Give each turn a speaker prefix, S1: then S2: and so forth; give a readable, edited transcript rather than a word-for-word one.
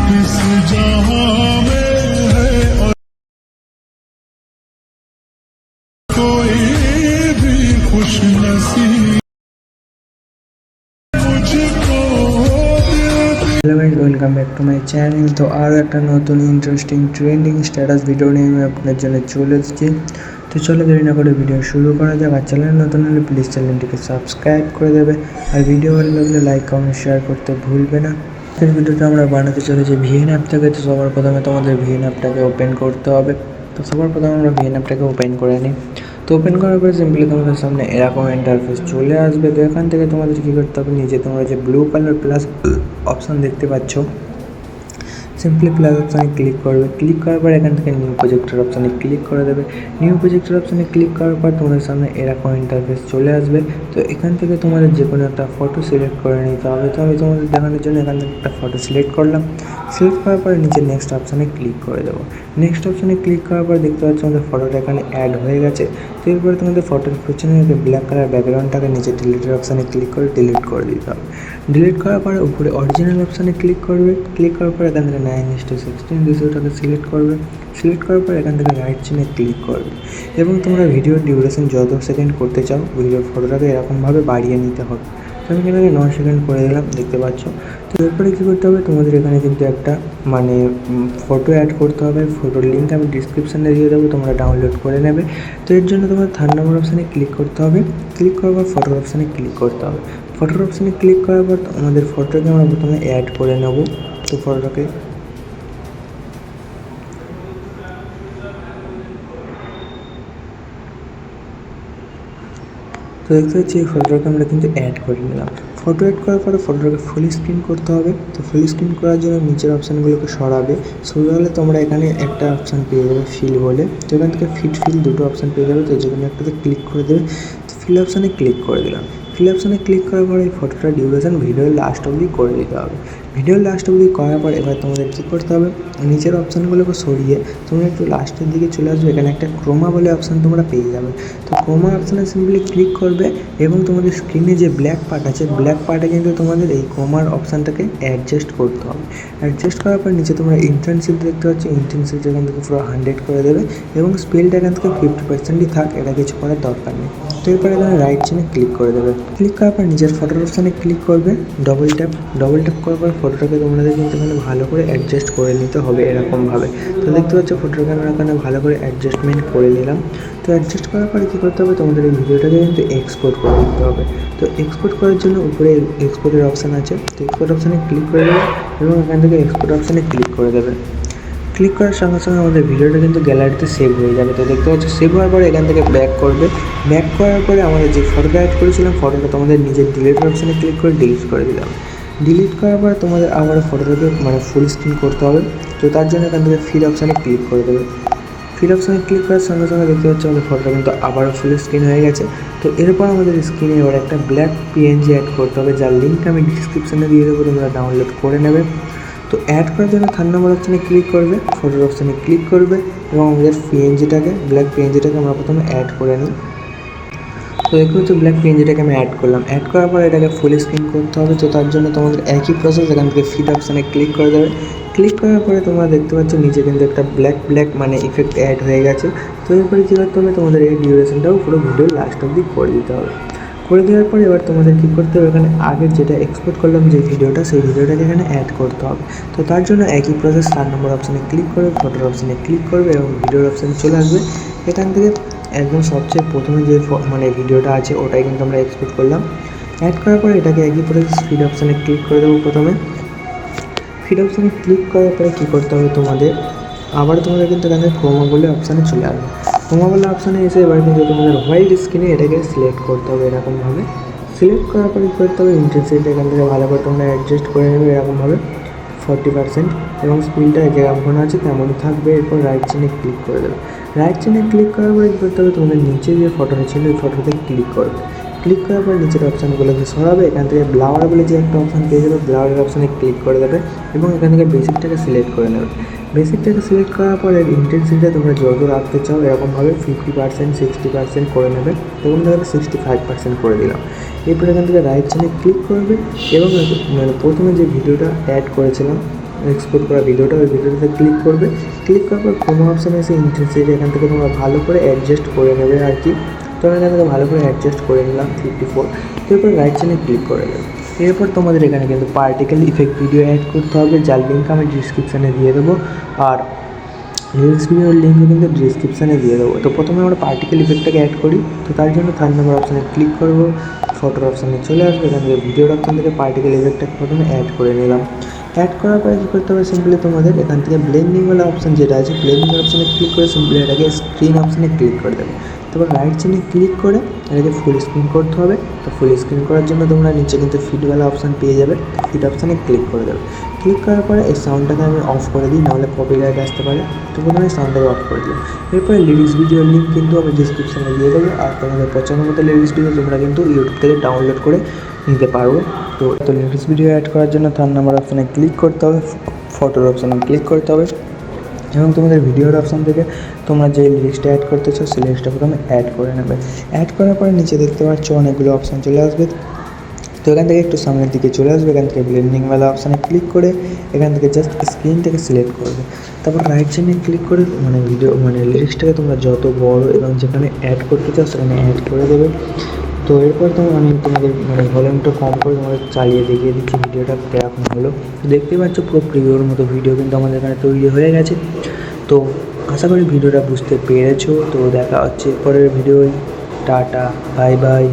S1: इस जहां में है और कोई भी खुश नसीब मुझको
S2: hello guys, welcome back to my channel. তো আরও একটা নতুন ইন্টারেস্টিং ট্রেন্ডিং স্ট্যাটাস ভিডিও নিয়ে আমি আপনার জন্য চলে এসেছি। তো চলো দেরি না করে ভিডিও শুরু করা যাক। আর চ্যানেল নতুন হলে প্লিজ চ্যানেলটিকে সাবস্ক্রাইব করে দেবে, আর ভিডিও ভালো লাগলে লাইক কমেন্ট শেয়ার করতে ভুলবে না। এই ভিডিওটা আমরা বানাতে চলেছি ভিএন অ্যাপ থেকে। তো সবার প্রথমে তোমাদের ভিএন অ্যাপটাকে ওপেন করতে হবে। তো সবার প্রথমে আমরা ভিএন অ্যাপটাকে ওপেন করে নিই। তো ওপেন করার পরে সিম্পলি তোমাদের সামনে এরকম ইন্টারফেস চলে আসবে। তো এখান থেকে তোমাদের কী করতে হবে, নিচে তোমরা যে ব্লু কালার প্লাস অপশান দেখতে পাচ্ছ, সিম্পলি প্লাস অপশানে ক্লিক করবে। ক্লিক করার পর এখান থেকে নিউ প্রজেক্টের অপশানে ক্লিক করে দেবে। নিউ প্রজেক্টের অপশানে ক্লিক করার পর তোমাদের সামনে এরকম ইন্টারফেস চলে আসবে। তো এখান থেকে তোমাদের যে কোনো একটা ফটো সিলেক্ট করে নিতে হবে। তো আমি তোমাদের দেখানোর জন্য এখান থেকে একটা ফটো সিলেক্ট করলাম। সিলেক্ট করার পরে নিচে নেক্সট অপশানে ক্লিক করে দেবো। নেক্সট অপশানে ক্লিক করার পর দেখতে পাচ্ছ আমাদের ফটোটা এখানে অ্যাড হয়ে গেছে। তো এরপরে তোমাদের ফটোর পিছনে ব্ল্যাক কালার ব্যাকগ্রাউন্ডটাকে নিচে ডিলিটের অপশানে ক্লিক করে ডিলিট করে দিতে হবে। ডিলিট করার পরে উপরে অরিজিনাল অপশানে ক্লিক করবে। ক্লিক করার পর এখান থেকে 9:16 রেশিওটাকে সিলেক্ট করবে। সিলেক্ট করার পর এখান থেকে রাইট চিহ্নে ক্লিক করবে এবং তোমরা ভিডিওর ডিউরেশন যত সেকেন্ড করতে চাও ভিডিওর ফটোটাকে এরকমভাবে বাড়িয়ে নিতে হবে। তো আমি এখানে 9 সেকেন্ড করে দিলাম, দেখতে পাচ্ছ। তো এরপরে কী করতে হবে, তোমাদের এখানে কিন্তু একটা ফটো অ্যাড করতে হবে। ফটোর লিঙ্ক আমি ডিসক্রিপশানে দিয়ে দেবো, তোমরা ডাউনলোড করে নেবে। তো এর জন্য তোমার থার্ড নম্বর অপশানে ক্লিক করতে হবে। ক্লিক করার পর ফটোর অপশানে ক্লিক করতে হবে। ফটোর অপশানে ক্লিক করার পর আমাদের ফটোটাকে আমরা প্রথমে অ্যাড করে নেব। তো ফটোটাকে তো দেখতে পাচ্ছি এই ফটোটাকে আমরা কিন্তু অ্যাড করে নিলাম। ফটো অ্যাড করার পরে ফটোটাকে ফুল স্ক্রিন করতে হবে। তো ফুল স্ক্রিন করার জন্য নিচের অপশানগুলোকে সরাবে। সরালে তোমরা এখানে একটা অপশান পেয়ে যাবে ফিল বলে। তো এখান থেকে ফিল দুটো অপশান পেয়ে যাবে। তো যে কোনো একটাতে ক্লিক করে দেবে। তো ফিল অপশানে ক্লিক করে দিলাম। ফিল অপশানে ক্লিক করার পরে এই ফটোটার ডিউরেশন ভিডিওর লাস্ট অবধি করে দিতে হবে। ভিডিওর লাস্ট অবধি করার পর এবার তোমাদের কী করতে হবে, নিচের অপশানগুলোকে সরিয়ে তোমরা একটু লাস্টের দিকে চলে আসবে। এখানে একটা ক্রোমা বলে অপশান তোমরা পেয়ে যাবে। তো ক্রোমা অপশানে সিম্পলি ক্লিক করবে এবং তোমাদের স্ক্রিনে যে ব্ল্যাক পার্ট আছে, ব্ল্যাক পার্টে কিন্তু তোমাদের এই ক্রোমার অপশানটাকে অ্যাডজাস্ট করতে হবে। অ্যাডজাস্ট করার পর নিচে তোমরা ইন্টেন্সিটি দেখতে পাচ্ছ, ইন্টেন্সিটি এখান থেকে পুরো 100 করে দেবে এবং স্পেলটা এখান থেকে 50%ই থাক, এটা কিছু করার দরকার নেই। তো এরপর এখানে রাইট চিহ্নে ক্লিক করে দেবে। ক্লিক করার পর নিজের ফটোর অপশানে ক্লিক করবে, ডবল ট্যাপ করার পর ফটোটাকে তোমাদের কিন্তু এখানে ভালো করে অ্যাডজাস্ট করে নিতে হবে এরকমভাবে। তো দেখতে পাচ্ছ ফটোটাকে আমরা এখানে ভালো করে অ্যাডজাস্টমেন্ট করে নিলাম। তো অ্যাডজাস্ট করার পরে কী করতে হবে, তোমাদের এই ভিডিওটাকে কিন্তু এক্সপোর্ট করে দিতে হবে। তো এক্সপোর্ট করার জন্য উপরে এক্সপোর্টের অপশান আছে। তো এক্সপোর্ট অপশানে ক্লিক করে দেবে এবং এখান থেকে এক্সপোর্ট অপশানে ক্লিক করে দেবে। ক্লিক করার সঙ্গে সঙ্গে আমাদের ভিডিওটা কিন্তু গ্যালারিতে সেভ হয়ে যাবে। তো দেখতে পাচ্ছ সেভ হওয়ার পরে এখান থেকে ব্যাক করবে। ব্যাক করার পরে আমাদের যে ফটোটা অ্যাড করেছিলাম ফটোটা তোমাদের নিজের ডিলিট অপশানে ক্লিক করে ডিলিট করে দিলাম। ডিলিট করার পরে তোমাদের আবার ফটোটাকে ফুল স্ক্রিন করতে হবে। তো তার জন্য এখান থেকে ফিল অপশানে ক্লিক করে দেবে। ফিল অপশানে ক্লিক করার সঙ্গে সঙ্গে দেখতে পাচ্ছি আমাদের ফটোটা কিন্তু আবারও ফুল স্ক্রিন হয়ে গেছে। তো এরপর আমাদের স্ক্রিনে এবার একটা ব্ল্যাক পিএনজি অ্যাড করতে হবে, যার লিঙ্ক আমি ডিসক্রিপশানে দিয়ে দেবো, তোমরা ডাউনলোড করে নেবে। তো অ্যাড করার জন্য থার্ড নম্বর অপশানে ক্লিক করবে, ফটোর অপশানে ক্লিক করবে এবং আমাদের ব্ল্যাক পিএনজিটাকে আমরা প্রথমে অ্যাড করে নিই। তো দেখতে হচ্ছে ব্ল্যাক পিএনজিটাকে আমি অ্যাড করলাম। অ্যাড করার পর এটাকে ফুল স্ক্রিন করতে হবে। তো তার জন্য তোমাদের একই প্রসেস, এখান থেকে ফিড অপশানে ক্লিক করে দেবে। ক্লিক করার পরে তোমরা দেখতে পাচ্ছ নিচে কিন্তু একটা ব্ল্যাক ইফেক্ট অ্যাড হয়ে গেছে। তো এরপরে কী করতে হবে, তোমাদের এই ডিউরেশনটাও পুরো ভিডিও লাস্ট অবধি করে দিতে হবে। করে দেওয়ার পরে এবার তোমাদের কী করতে হবে, এখানে আগে যেটা এক্সপোর্ট করলাম যে ভিডিওটা, সেই ভিডিওটাকে এখানে অ্যাড করতে হবে। তো তার জন্য একই প্রসেস, 4 নম্বর অপশানে ক্লিক করবে, ফটোর অপশানে ক্লিক করবে এবং ভিডিওর অপশানে চলে আসবে। এখান থেকে একদম সবচেয়ে প্রথমে যে ভিডিওটা আছে ওটাই কিন্তু আমরা এক্সপোর্ট করলাম। অ্যাড করার পরে এটাকে একই প্রসেস ফিড অপশানে ক্লিক করে দেবো। প্রথমে ফিড অপশানে ক্লিক করার পরে কী করতে হবে, তোমাদের কিন্তু এখানে ক্রোমা বলে অপশানে চলে আসবে। ক্রোমা বলে অপশানে এসে এবার কিন্তু তোমাদের হোয়াইট স্ক্রিনে এটাকে সিলেক্ট করতে হবে। এরকমভাবে সিলেক্ট করার পরে কী করতে হবে, ইন্টেন্সিটি এখান থেকে ভালো করে তোমরা অ্যাডজাস্ট করে নেবে এরকমভাবে 40% এবং স্পিডটা যেমন আছে তেমনই থাকবে। এরপর রাইট চিহ্নে ক্লিক করে দেবে। রাইট চিহ্নে ক্লিক করার পরে কী করতে হবে, তোমাদের নিচে যে ফটোটা ছিল ওই ফটোতে ক্লিক করবে। ক্লিক করার পর নিচের অপশানগুলোকে সরাবে। এখান থেকে ব্লাওয়ার বলে যে একটা অপশান পেয়ে যাবে, ব্লাওয়ারের অপশানে ক্লিক করে দেবে এবং এখান থেকে বেসিকটাকে সিলেক্ট করে নেবে। বেসিকটাকে সিলেক্ট করার পরে ইন্টেন্সিটিটা তোমরা যত রাখতে চাও এরকমভাবে 50%, 60% করে নেবে এবং তাহলে 65% করে দিলাম। এরপর এখান থেকে রাইট চিহ্নে ক্লিক করবে এবং প্রথমে যে ভিডিওটা অ্যাড করেছিলাম এক্সপোর্ট করা ভিডিওটা, ওই ভিডিওটাতে ক্লিক করবে। ক্লিক করার পর ক্রোমা অপশানে এসে ইন্টেন্সিটি এখান থেকে তোমরা ভালো করে অ্যাডজাস্ট করে নেবে আর কি। তো আমি এখান থেকে ভালো করে অ্যাডজাস্ট করে নিলাম 54। এরপর রাইট সাইডে ক্লিক করে দেবে। এরপর তোমাদের এখানে কিন্তু পার্টিকেল ইফেক্ট ভিডিও অ্যাড করতে হবে, যার লিঙ্ক আমি ডিসক্রিপশানে দিয়ে দেবো, আর লিরিক্স ভিডিওর লিঙ্কও কিন্তু ডিসক্রিপশানে দিয়ে দেবো। তো প্রথমে আমরা পার্টিকেল ইফেক্টটাকে অ্যাড করি। তো তার জন্য 3 নম্বর অপশানে ক্লিক করবো, ফটোর অপশানে চলে আসবে। এখান থেকে ভিডিওর অপশান থেকে পার্টিকেল ইফেক্টটাকে প্রথমে অ্যাড করে নিলাম। অ্যাড করার পরে কী করতে হবে, সিম্পলি তোমাদের এখান থেকে ব্লেন্ডিং ওয়ালা অপশান যেটা আছে, ব্লেন্ডিং অপশানে ক্লিক করে সিম্পলি এটাকে স্ক্রিন অপশানে ক্লিক করে দেবে। তারপর রাইট সাইডে ক্লিক করে এটাকে ফুল স্ক্রিন করতে হবে। তো ফুল স্ক্রিন করার জন্য তোমরা নিচে কিন্তু ফিটওয়ালা অপশান পেয়ে যাবে, ফিট অপশানে ক্লিক করে দেবে। ক্লিক করার পরে এই সাউন্ডটাকে আমি অফ করে দিই, নাহলে কপিরাইট আসতে পারে। তো প্রথমে সাউন্ডটাকে অফ করে দিলাম। এরপরে লিরিক্স ভিডিওর লিঙ্ক কিন্তু আমি ডিসক্রিপশানে দিয়ে দেবো, আর তোমাদের পছন্দ মতো লিরিক্স ভিডিও তোমরা কিন্তু ইউটিউব থেকে ডাউনলোড করে নিতে পারবো। তো লিরিক্স ভিডিও অ্যাড করার জন্য 3 নম্বর অপশানে ক্লিক করতে হবে, ফটোর অপশানে ক্লিক করতে হবে, এবং তোমাদের ভিডিওর অপশান থেকে তোমরা যে লিরিক্সটা অ্যাড করতে চাও সেই লিরিক্সটা প্রথমে অ্যাড করে নেবে। অ্যাড করার পরে নিচে দেখতে পাচ্ছ অনেকগুলো অপশান চলে আসবে। তো এখান থেকে একটু সামনের দিকে চলে আসবে, এখান থেকে ব্লেন্ডিংওয়ালা অপশানে ক্লিক করে এখান থেকে জাস্ট স্ক্রিনটাকে সিলেক্ট করবে। তারপর রাইট সাইডে ক্লিক করে লিরিক্সটাকে তোমরা যত বড় এবং যেখানে অ্যাড করতে চাও সেখানে অ্যাড করে দেবে। তো এরপর আমি তোমাদের ভলিউমটা কম করে তোমাদের চালিয়ে দেখিয়ে দিচ্ছি ভিডিওটা কেরকম হলো। দেখতে পাচ্ছ পুরো প্রিভিউর মতো ভিডিও কিন্তু আমাদের এখানে তৈরি হয়ে গেছে। তো আশা করি ভিডিওটা বুঝতে পেরেছো। তো দেখা হচ্ছে পরের ভিডিও। Tata, bye bye.